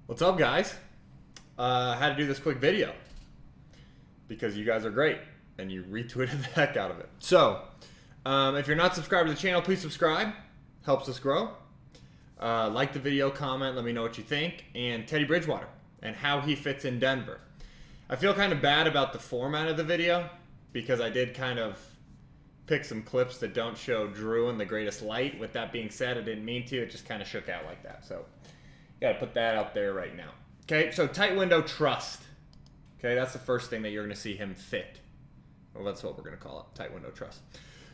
What's up, guys? I had to do this quick video because you guys are great and you retweeted the heck out of it. So, if you're not subscribed to the channel, please subscribe. Helps us grow. Like the video, comment, let me know what you think. And Teddy Bridgewater and how he fits in Denver. I feel kind of bad about the format of the video because I did kind of pick some clips that don't show Drew in the greatest light. With that being said, I didn't mean to. It just kind of shook out like that. So, got to put that out there right now. Okay, so tight window trust. Okay, that's the first thing that you're going to see him fit. Well, that's what we're going to call it, tight window trust.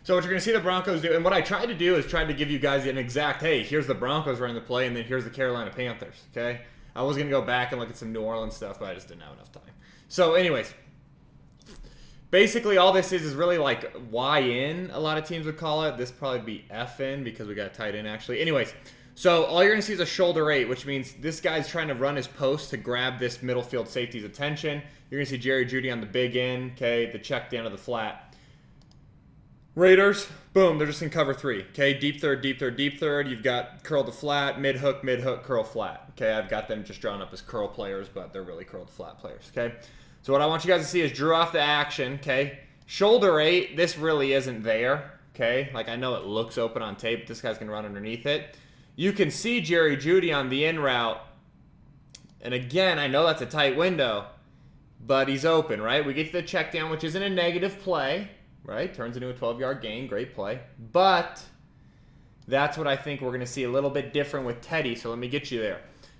So what you're going to see the Broncos do, and what I tried to do is try to give you guys an exact, hey, here's the Broncos running the play, and then here's the Carolina Panthers, okay? I was going to go back and look at some New Orleans stuff, but I just didn't have enough time. So anyways, basically all this is really like Y in, a lot of teams would call it. This probably be F in because we got a tight end actually. Anyways, so all you're going to see is a shoulder 8, which means this guy's trying to run his post to grab this middle field safety's attention. You're going to see Jerry Jeudy on the big end, okay, the check down to the flat. Raiders, boom, they're just in cover 3, okay, deep third, deep third, deep third. You've got curl to flat, mid hook, curl flat, okay. I've got them just drawn up as curl players, but they're really curl to flat players, okay. So what I want you guys to see is Drew off the action, okay. Shoulder 8, this really isn't there, okay. Like I know it looks open on tape, but this guy's going to run underneath it. You can see Jerry Jeudy on the in route. And again, I know that's a tight window, but he's open, right? We get to the check down, which isn't a negative play, right? Turns into a 12-yard gain, great play. But that's what I think we're going to see a little bit different with Teddy, so let me get you there.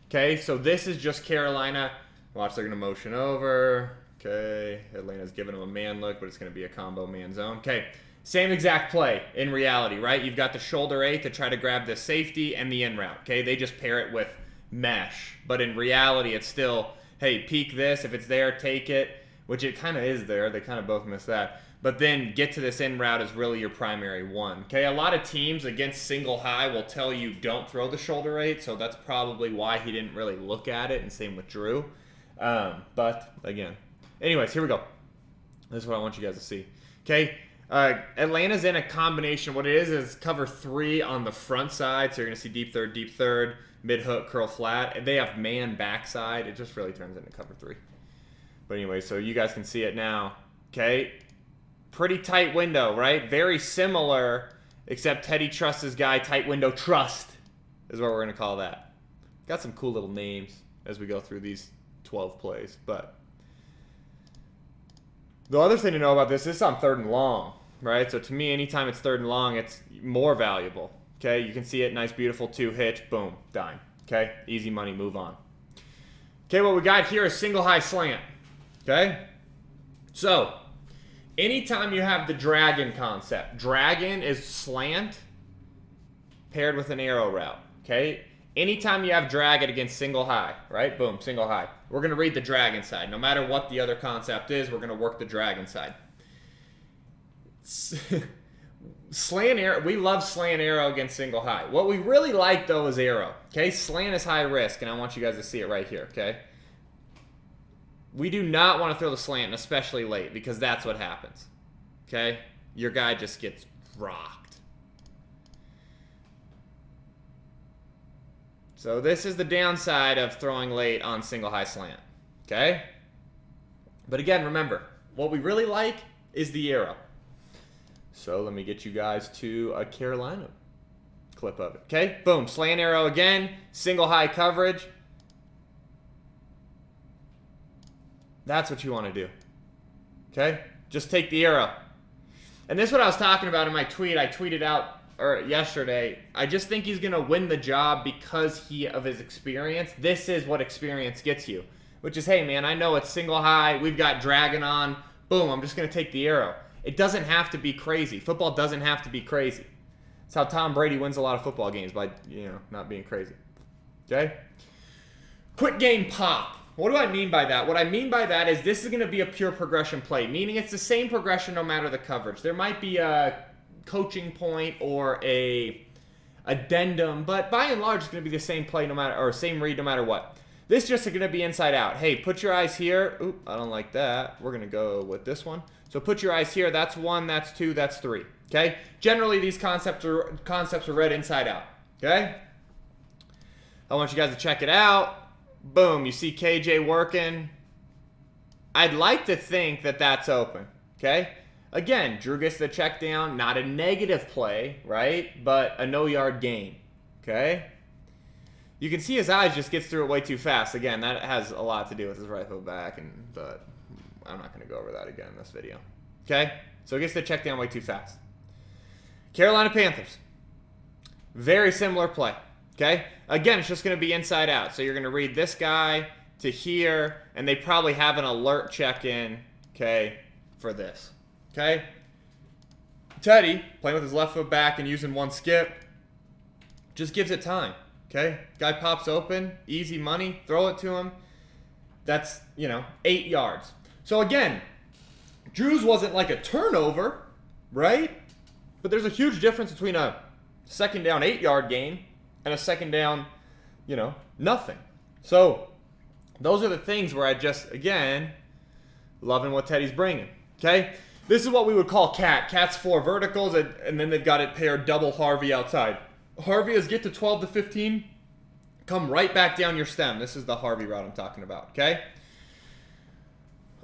Okay, so this is just Carolina. Watch, they're going to motion over. Okay, Atlanta's giving him a man look, but it's going to be a combo man zone. Okay. Same exact play in reality, right? You've got the shoulder 8 to try to grab the safety and the in route, okay? They just pair it with mesh. But in reality, it's still, hey, peek this. If it's there, take it, which it kind of is there. They kind of both miss that. But then get to this in route is really your primary one, okay? A lot of teams against single high will tell you don't throw the shoulder 8, so that's probably why he didn't really look at it, and same with Drew. But, again. Anyways, here we go. This is what I want you guys to see, okay? Atlanta's in a combination. What it is cover 3 on the front side. So you're going to see deep third, mid hook, curl flat. And they have man backside. It just really turns into cover 3. But anyway, so you guys can see it now. Okay. Pretty tight window, right? Very similar, except Teddy Truss's guy, tight window trust is what we're going to call that. Got some cool little names as we go through these 12 plays. But the other thing to know about this is on 3rd and long, right? So to me, anytime it's 3rd and long, it's more valuable, okay? You can see it, nice, beautiful 2 hitch, boom, dime, okay? Easy money, move on. Okay, what we got here is single high slant, okay? So, anytime you have the dragon concept, dragon is slant paired with an arrow route, okay? Anytime you have dragon against single high, right? Boom, single high. We're going to read the dragon side. No matter what the other concept is, we're going to work the dragon side. Slant arrow, we love slant arrow against single high. What we really like, though, is arrow. Okay, slant is high risk, and I want you guys to see it right here, okay? We do not want to throw the slant, and especially late, because that's what happens, okay? Your guy just gets rocked. So this is the downside of throwing late on single high slant, okay? But again, remember, what we really like is the arrow. So let me get you guys to a Carolina clip of it, okay? Boom, slant arrow again, single high coverage. That's what you want to do, okay? Just take the arrow. And this is what I was talking about in my tweet. I tweeted out yesterday. I just think he's going to win the job because of his experience. This is what experience gets you, which is, hey, man, I know it's single high. We've got dragon on. Boom, I'm just going to take the arrow. It doesn't have to be crazy. Football doesn't have to be crazy. That's how Tom Brady wins a lot of football games, by, not being crazy. Okay? Quick game pop. What do I mean by that? What I mean by that is this is going to be a pure progression play, meaning it's the same progression no matter the coverage. There might be a coaching point or a addendum, but by and large it's going to be the same play no matter, or same read no matter what. This is just going to be inside out. Hey, put your eyes here. Oop, I don't like that. We're going to go with this one. So put your eyes here. That's 1, that's 2, that's 3. Okay? Generally these concepts are read inside out. Okay? I want you guys to check it out. Boom, you see KJ working. I'd like to think that that's open, okay? Again, Drew gets the check down, not a negative play, right? But a no-yard gain, okay? You can see his eyes just gets through it way too fast. Again, that has a lot to do with his right foot back, but I'm not going to go over that again in this video, okay? So he gets the check down way too fast. Carolina Panthers, very similar play, okay? Again, it's just going to be inside out. So you're going to read this guy to here, and they probably have an alert check-in, okay, for this, okay? Teddy, playing with his left foot back and using one skip, just gives it time, okay? Guy pops open, easy money, throw it to him. That's, 8 yards. So again, Drew's wasn't like a turnover, right? But there's a huge difference between a second down 8-yard gain and a second down, nothing. So those are the things where I just, again, loving what Teddy's bringing, okay? This is what we would call cat. Cat's 4 verticals, and then they've got it paired double Harvey outside. Harvey is get to 12 to 15, come right back down your stem. This is the Harvey route I'm talking about, okay?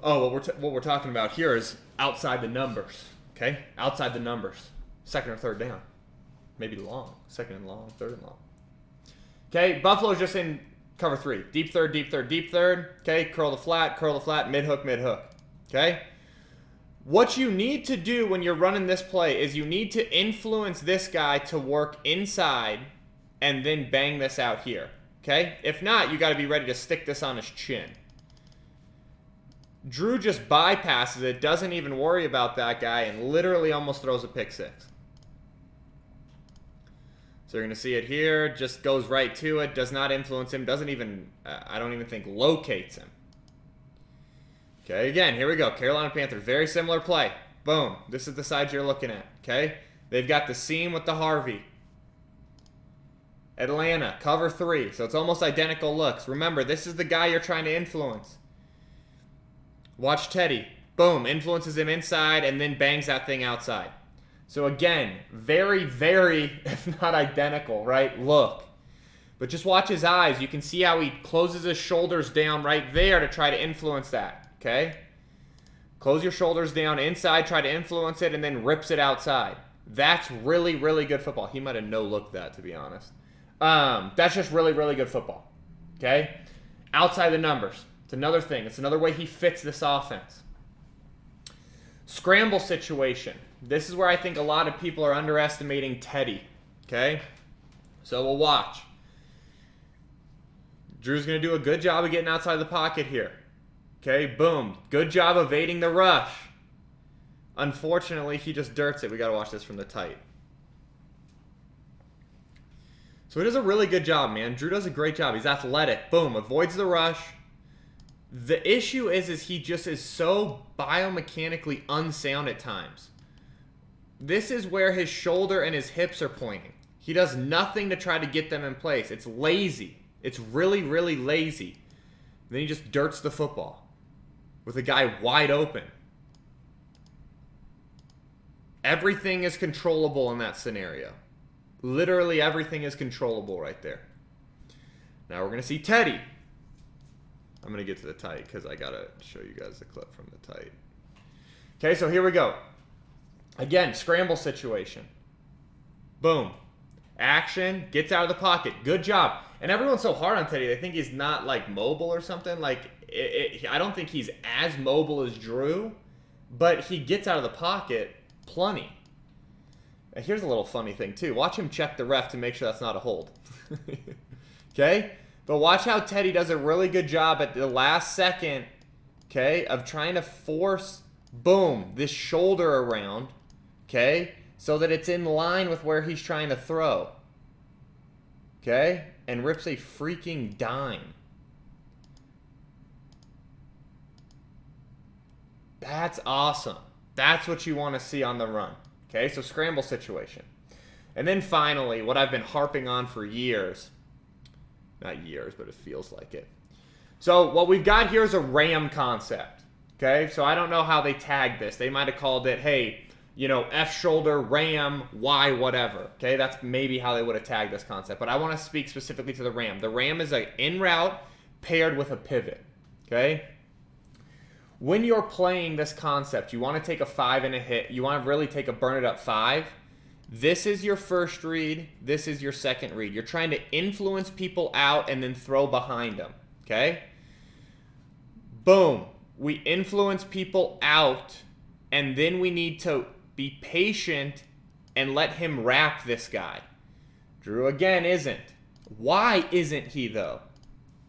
Oh, what we're talking about here is outside the numbers, okay? Outside the numbers. Second or third down. Maybe long. Second and long, third and long. Okay, Buffalo's just in cover 3. Deep third, deep third, deep third. Okay, curl the flat, mid-hook, mid-hook. Okay? What you need to do when you're running this play is you need to influence this guy to work inside and then bang this out here. Okay? If not, you got to be ready to stick this on his chin. Drew just bypasses it, doesn't even worry about that guy, and literally almost throws a pick 6. So you're going to see it here, just goes right to it, does not influence him, doesn't even, I don't even think locates him. Okay, again, here we go. Carolina Panthers, very similar play. Boom. This is the side you're looking at, okay? They've got the seam with the Harvey. Atlanta, cover 3, so it's almost identical looks. Remember, this is the guy you're trying to influence. Watch Teddy. Boom, influences him inside and then bangs that thing outside. So again, very, very, if not identical, right? Look. But just watch his eyes. You can see how he closes his shoulders down right there to try to influence that, okay? Close your shoulders down inside, try to influence it, and then rips it outside. That's really, really good football. He might have no-looked that, to be honest. That's just really, really good football, okay? Outside the numbers. It's another thing. It's another way he fits this offense. Scramble situation. This is where I think a lot of people are underestimating Teddy, okay? So we'll watch. Drew's going to do a good job of getting outside the pocket here. Okay, boom. Good job evading the rush. Unfortunately, he just dirts it. We got to watch this from the tight. So he does a really good job, man. Drew does a great job. He's athletic. Boom, avoids the rush. The issue is he just is so biomechanically unsound at times. This is where his shoulder and his hips are pointing. He does nothing to try to get them in place. It's lazy. It's really, really lazy. Then he just dirts the football with a guy wide open. Everything is controllable in that scenario. Literally everything is controllable right there. Now we're going to see Teddy. I'm going to get to the tight because I got to show you guys the clip from the tight. Okay, so here we go. Again, scramble situation. Boom. Action, gets out of the pocket. Good job. And everyone's so hard on Teddy. They think he's not, like, mobile or something. Like, I don't think he's as mobile as Drew, but he gets out of the pocket plenty. And here's a little funny thing, too. Watch him check the ref to make sure that's not a hold. Okay? But watch how Teddy does a really good job at the last second, okay, of trying to force, boom, this shoulder around, okay, so that it's in line with where he's trying to throw, okay, and rips a freaking dime. That's awesome. That's what you want to see on the run, okay, so scramble situation. And then finally, what I've been harping on for years, not years, but it feels like it. So what we've got here is a ram concept, okay? So I don't know how they tagged this. They might have called it, hey, F shoulder, ram, Y, whatever, okay? That's maybe how they would have tagged this concept. But I want to speak specifically to the ram. The ram is an in route, paired with a pivot, okay? When you're playing this concept, you want to take a 5 and a hit. You want to really take a burn it up 5. This is your first read. This is your second read. You're trying to influence people out and then throw behind them, okay? Boom. We influence people out, and then we need to be patient and let him wrap this guy. Drew, again, isn't. Why isn't he, though?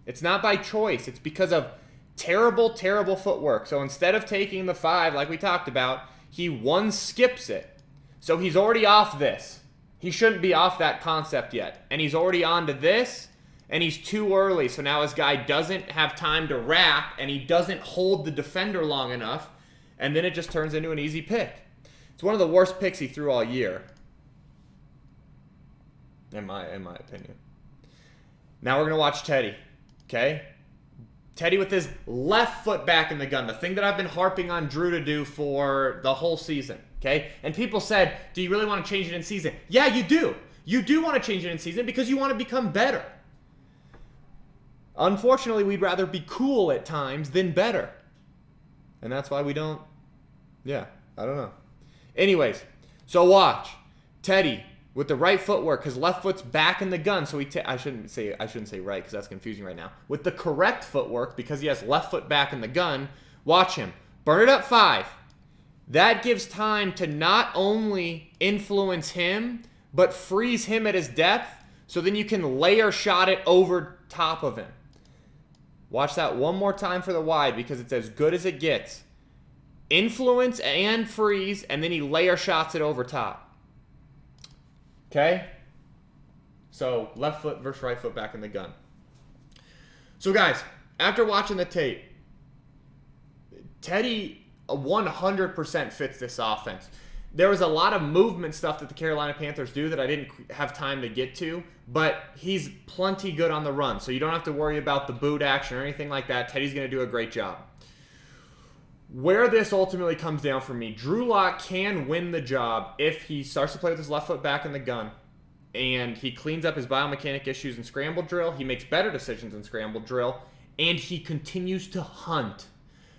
It's not by choice. It's because of terrible, terrible footwork. So instead of taking the 5, like we talked about, he one skips it. So he's already off this. He shouldn't be off that concept yet. And he's already on to this, and he's too early. So now his guy doesn't have time to wrap, and he doesn't hold the defender long enough, and then it just turns into an easy pick. It's one of the worst picks he threw all year, in my opinion. Now we're going to watch Teddy, okay? Teddy with his left foot back in the gun, the thing that I've been harping on Drew to do for the whole season, okay? And people said, do you really want to change it in season? Yeah, you do. You do want to change it in season because you want to become better. Unfortunately, we'd rather be cool at times than better. And that's why we don't, I don't know. Anyways, so watch. Teddy with the right footwork, his left foot's back in the gun, so I shouldn't say right because that's confusing right now. With the correct footwork, because he has left foot back in the gun, watch him. Burn it up 5. That gives time to not only influence him, but freeze him at his depth, so then you can layer shot it over top of him. Watch that one more time for the wide because it's as good as it gets. Influence and freeze, and then he layer shots it over top. Okay? So, left foot versus right foot back in the gun. So, guys, after watching the tape, Teddy 100% fits this offense. There was a lot of movement stuff that the Carolina Panthers do that I didn't have time to get to, but he's plenty good on the run, so you don't have to worry about the boot action or anything like that. Teddy's going to do a great job. Where this ultimately comes down for me, Drew Lock can win the job if he starts to play with his left foot back in the gun and he cleans up his biomechanic issues in scramble drill, he makes better decisions in scramble drill, and he continues to hunt.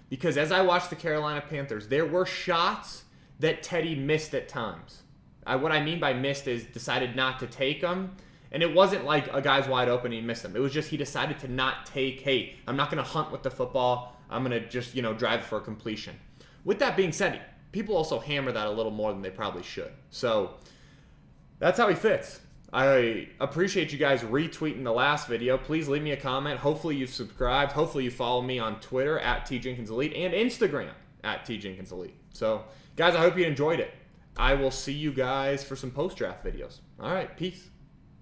Because as I watched the Carolina Panthers, there were shots that Teddy missed at times. What I mean by missed is decided not to take them. And it wasn't like a guy's wide open and he missed them. It was just he decided to not take, hey, I'm not going to hunt with the football. I'm going to just, drive for a completion. With that being said, people also hammer that a little more than they probably should. So that's how he fits. I appreciate you guys retweeting the last video. Please leave me a comment. Hopefully you've subscribed. Hopefully you follow me on Twitter at TJenkinsElite and Instagram at TJenkinsElite. So, guys, I hope you enjoyed it. I will see you guys for some post-draft videos. All right, peace.